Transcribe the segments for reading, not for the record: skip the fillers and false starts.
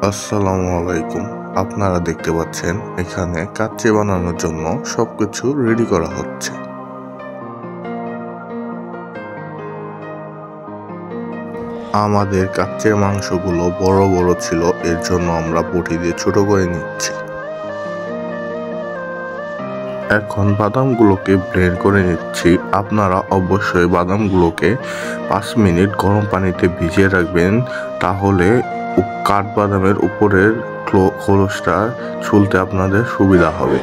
আসসালামু আলাইকুম। আপনারা দেখতে পাচ্ছেন এখানে কাচ্চি বানানোর জন্য সবকিছু রেডি করা হচ্ছে। আমাদের কাচ্চির মাংসগুলো বড় বড় ছিল, এর জন্য আমরা বটি দিয়ে ছোট করে নিচ্ছি। এখন বাদামগুলোকে ব্লেন্ড করে নিচ্ছি। আপনারা অবশ্যই বাদামগুলোকে 5 মিনিট গরম পানিতে ভিজিয়ে রাখবেন, তাহলে কাঠবাদামের উপরের খোলসটা ছুলতে আপনাদের সুবিধা হবে।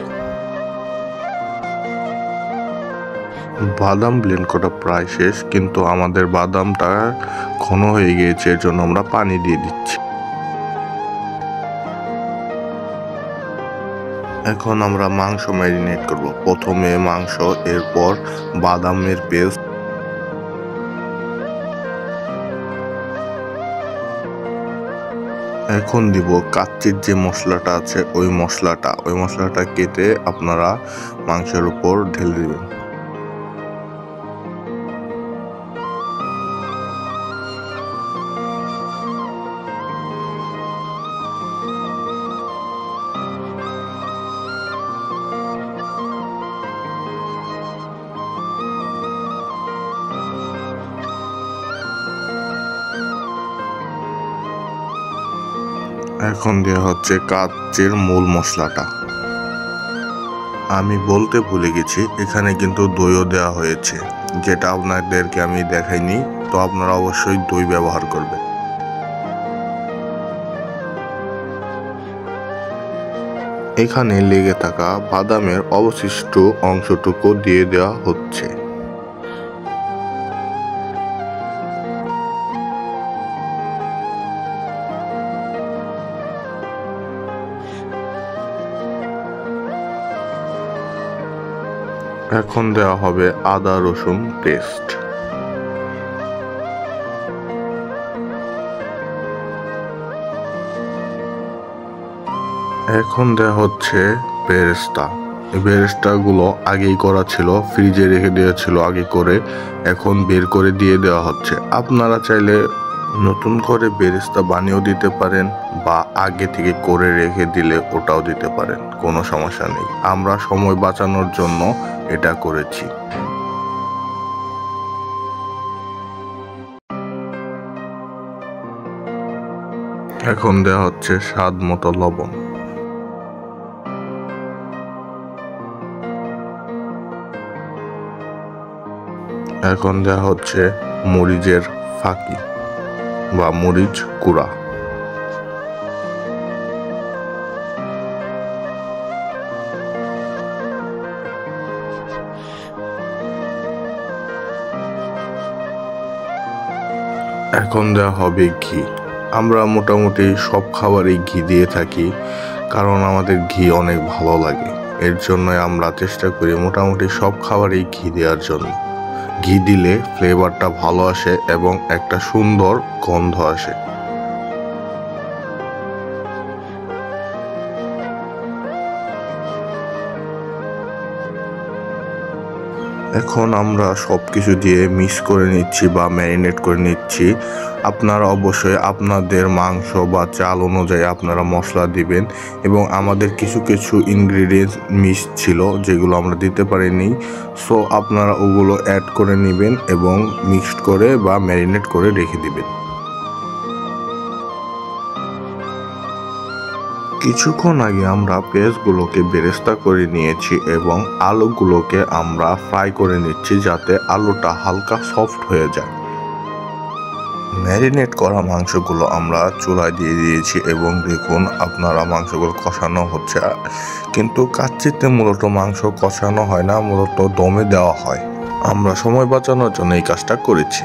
বাদাম ব্লেন্ড করা প্রায় শেষ, কিন্তু আমাদের বাদামটা ঘন হয়ে গিয়েছে, এর জন্য আমরা পানি দিয়ে দিচ্ছি। এখন আমরা মাংস ম্যারিনেট করব। প্রথমে মাংস, এরপর বাদামের পেস্ট, এখন দিব কাচ্চির যে মশলাটা আছে ওই মশলাটা কেটে আপনারা মাংসের উপর ঢেলে দিবেন। এখন দেওয়া হচ্ছে কাচ্চির মূল মশলাটা। আমি বলতে ভুলে গেছি, এখানে কিন্তু দইও দেওয়া হয়েছে, যেটা আপনাদেরকে আমি দেখাইনি, তো আপনারা অবশ্যই দই ব্যবহার করবেন। এখানে লেগে থাকা বাদামের অবশিষ্ট অংশটুকু দিয়ে দেওয়া হচ্ছে। এখন দেওয়া হবে আদা রসুন পেস্ট। এখন দেওয়া হচ্ছে বেরেস্তা। এই বেরেস্তাগুলো আগেই করা ছিল, ফ্রিজে রেখে দেওয়া ছিল আগে করে, এখন বের করে দিয়ে দেওয়া হচ্ছে। আপনারা চাইলে নতুন করে বেরেস্তা বানিয়েও দিতে পারেন, বা আগে থেকে করে রেখে দিলে ওটাও দিতে পারেন, কোনো সমস্যা নেই। আমরা সময় বাঁচানোর জন্য এটা করেছি। এখন দেওয়া হচ্ছে স্বাদ মতো লবণ। এখন দেওয়া হচ্ছে মরিচের ফাঁকি বা মরিচ গুঁড়া। এখন দেওয়া হবে ঘি। আমরা মোটামুটি সব খাবারেই ঘি দিয়ে থাকি, কারণ আমাদের ঘি অনেক ভালো লাগে। এর জন্য আমরা চেষ্টা করি মোটামুটি সব খাবারেই ঘি দেওয়ার জন্য। ঘি দিলে ফ্লেভারটা ভালো আসে এবং একটা সুন্দর গন্ধ আসে। এখন আমরা সব কিছু দিয়ে মিক্স করে নিচ্ছি বা ম্যারিনেট করে নিচ্ছি। আপনারা অবশ্যই আপনাদের মাংস বা চাল অনুযায়ী আপনারা মশলা দিবেন, এবং আমাদের কিছু কিছু ইনগ্রিডিয়েন্টস মিস ছিল যেগুলো আমরা দিতে পারিনি, সো আপনারা ওগুলো অ্যাড করে নেবেন এবং মিক্সড করে বা ম্যারিনেট করে রেখে দিবেন। কিছুক্ষণ আগে আমরা পেঁয়াজগুলোকে বেরেস্তা করে নিয়েছি এবং আলুগুলোকে আমরা ফ্রাই করে নিচ্ছি, যাতে আলুটা হালকা সফট হয়ে যায়। ম্যারিনেট করা মাংসগুলো আমরা চুলায় দিয়ে দিয়েছি এবং দেখুন আপনারা মাংসগুলো কষানো হচ্ছে, কিন্তু কাচ্চিতে মূলত মাংস কষানো হয় না, মূলত দমে দেওয়া হয়। আমরা সময় বাঁচানোর জন্য এই কাজটা করেছি।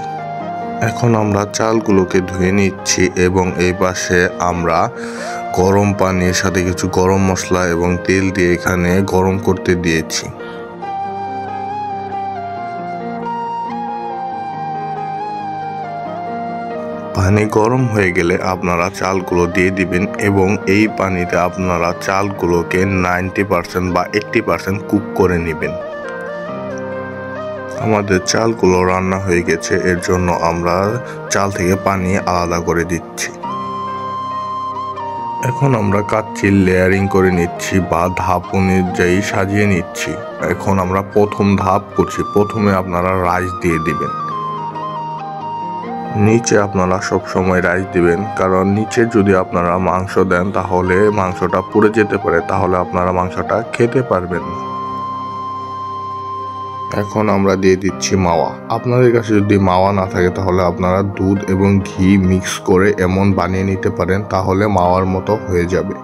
এখন আমরা চালগুলোকে ধুয়ে নিচ্ছি এবং এই পাশে আমরা গরম পানির সাথে কিছু গরম মশলা এবং তেল দিয়ে এখানে গরম করতে দিয়েছি। পানি গরম হয়ে গেলে আপনারা চালগুলো দিয়ে দিবেন এবং এই পানিতে আপনারা চালগুলোকে 90% বা 80% কুক করে নেবেন। আমাদের চালগুলো রান্না হয়ে গেছে, এর জন্য আমরা চাল থেকে পানি আলাদা করে দিচ্ছি। এখন আমরা কাচ্চির লেয়ারিং করে নিচ্ছি বা ধাপ অনুযায়ী সাজিয়ে নিচ্ছি। এখন আমরা প্রথম ধাপ করছি। প্রথমে আপনারা রাইস দিয়ে দিবেন। নিচে আপনারা সবসময় রাইস দিবেন, কারণ নিচে যদি আপনারা মাংস দেন তাহলে মাংসটা পুড়ে যেতে পারে, তাহলে আপনারা মাংসটা খেতে পারবেন না। এখন আমরা দিয়ে দিচ্ছি মাওয়া। আপনাদের কাছে যদি মাওয়া না থাকে তাহলে আপনারা দুধ এবং ঘি মিক্স করে এমন বানিয়ে নিতে পারেন, তাহলে মাওয়ার মতো হয়ে যাবে।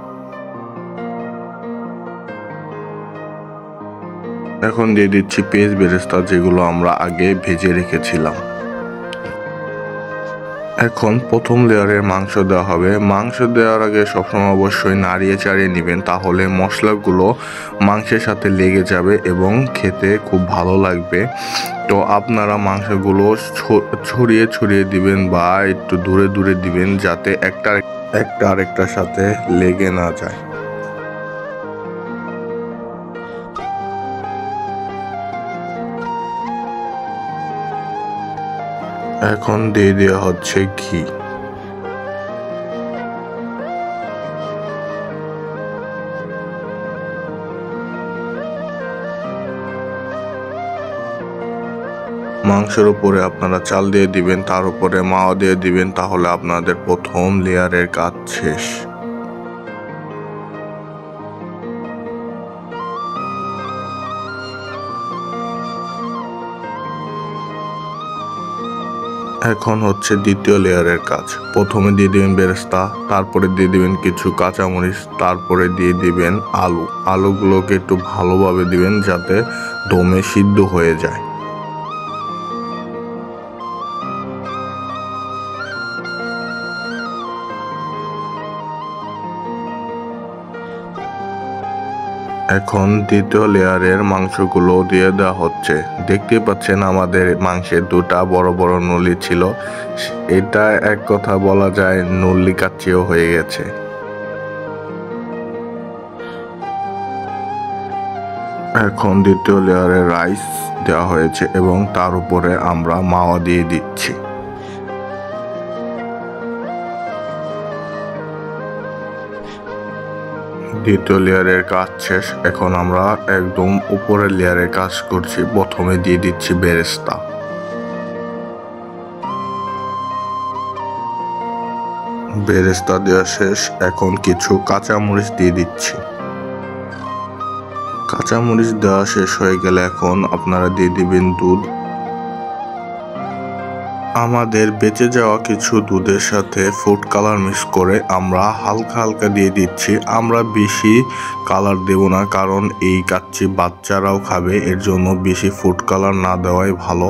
এখন দিয়ে দিচ্ছি পেঁয়াজ বেরেস্তা, যেগুলো আমরা আগে ভেজে রেখেছিলাম। এখন প্রথম লেয়ারের মাংস দেওয়া হবে। মাংস দেওয়ার আগে সবসময় অবশ্যই নাড়িয়ে চাড়িয়ে নেবেন, তাহলে মশলাগুলো মাংসের সাথে লেগে যাবে এবং খেতে খুব ভালো লাগবে। তো আপনারা মাংসগুলো ছড়িয়ে ছড়িয়ে দিবেন বা একটু দূরে দূরে দিবেন, যাতে একটা আরেকটার সাথে লেগে না যায়। এখন দিয়ে দেওয়া হচ্ছে ঘি। মাংসের উপরে আপনারা চাল দিয়ে দিবেন, তার উপরে মাওয়া দিয়ে দিবেন, তাহলে আপনাদের প্রথম লেয়ারের কাজ শেষ। এখন হচ্ছে দ্বিতীয় লেয়ারের কাজ। প্রথমে দিয়ে দিবেন বেরেস্তা, তারপরে দিয়ে দিবেন কিছু কাঁচামরিচ, তারপরে দিয়ে দিবেন আলুগুলোকে একটু ভালোভাবে দিবেন যাতে দমে সিদ্ধ হয়ে যায়। এখন দ্বিতীয় লেয়ারের মাংসগুলো দিয়ে দেওয়া হচ্ছে। দেখতে পাচ্ছেন আমাদের মাংসের দুটা বড় বড় নলি ছিল, এটা এক কথা বলা যায় নল্লি কাচ্চিও হয়ে গেছে। এখন দ্বিতীয় লেয়ারে রাইস দেওয়া হয়েছে এবং তার উপরে আমরা মাওয়া দিয়ে দিচ্ছি। দ্বিতীয় লেয়ারের কাজ শেষ। এখন আমরা একদম উপরের লেয়ারের কাজ করছি। প্রথমে দিয়ে দিচ্ছি বেরেস্তা। বেরেস্তা দেওয়া শেষ। এখন কিছু কাঁচামরিচ দিয়ে দিচ্ছি। কাঁচামরিচ দেওয়া শেষ হয়ে গেলে এখন আপনারা দিয়ে দিবেন দুধ। আমাদের বেঁচে যাওয়া কিছু দুধের সাথে ফুড কালার মিক্স করে আমরা হালকা হালকা দিয়ে দিচ্ছি। আমরা বেশি কালার দেব না, কারণ এই কাচ্চি বাচ্চারাও খাবে, এর জন্য বেশি ফুড কালার না দেওয়াই ভালো।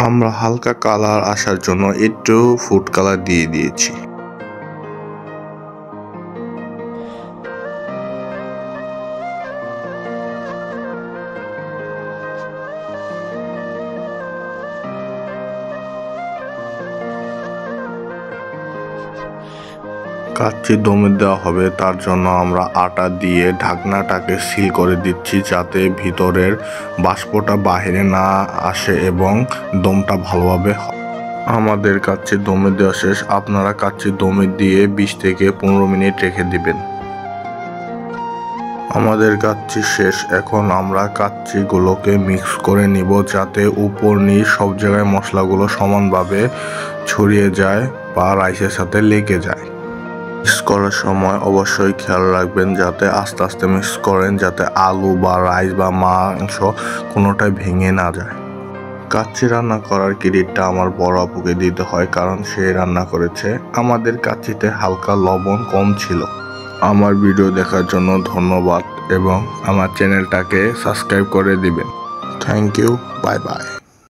আমরা হালকা কালার আসার জন্য একটু ফুড কালার দিয়ে দিয়েছি। কাচ্চি দমে দেওয়া হবে, তার জন্য আমরা আটা দিয়ে ঢাকনাটাকে সিল করে দিচ্ছি, যাতে ভিতরের বাষ্পটা বাহিরে না আসে এবং দমটা ভালোভাবে হয়। আমাদের কাচ্চি দমে দেওয়া শেষ। আপনারা কাচ্চি দমে দিয়ে 20 থেকে 15 মিনিট রেখে দিবেন। আমাদের কাচ্চি শেষ। এখন আমরা কাচ্চিগুলোকে মিক্স করে নিব, যাতে উপর নিচ সব জায়গায় মশলাগুলো সমানভাবে ছড়িয়ে যায় বা রাইসের সাথে লেগে যায়। মিক্স করার সময় অবশ্যই খেয়াল রাখবেন যাতে আস্তে আস্তে মিক্স করেন, যাতে আলু বা রাইস বা মাংস কোনোটাই ভেঙে না যায়। কাচ্চি রান্না করার ক্রেডিটটা আমার বড় আপুকে দিতে হয়, কারণ সে রান্না করেছে। আমাদের কাচ্চিতে হালকা লবণ কম ছিল। আমার ভিডিও দেখার জন্য ধন্যবাদ এবং আমার চ্যানেলটাকে সাবস্ক্রাইব করে দিবেন। Thank you, bye by.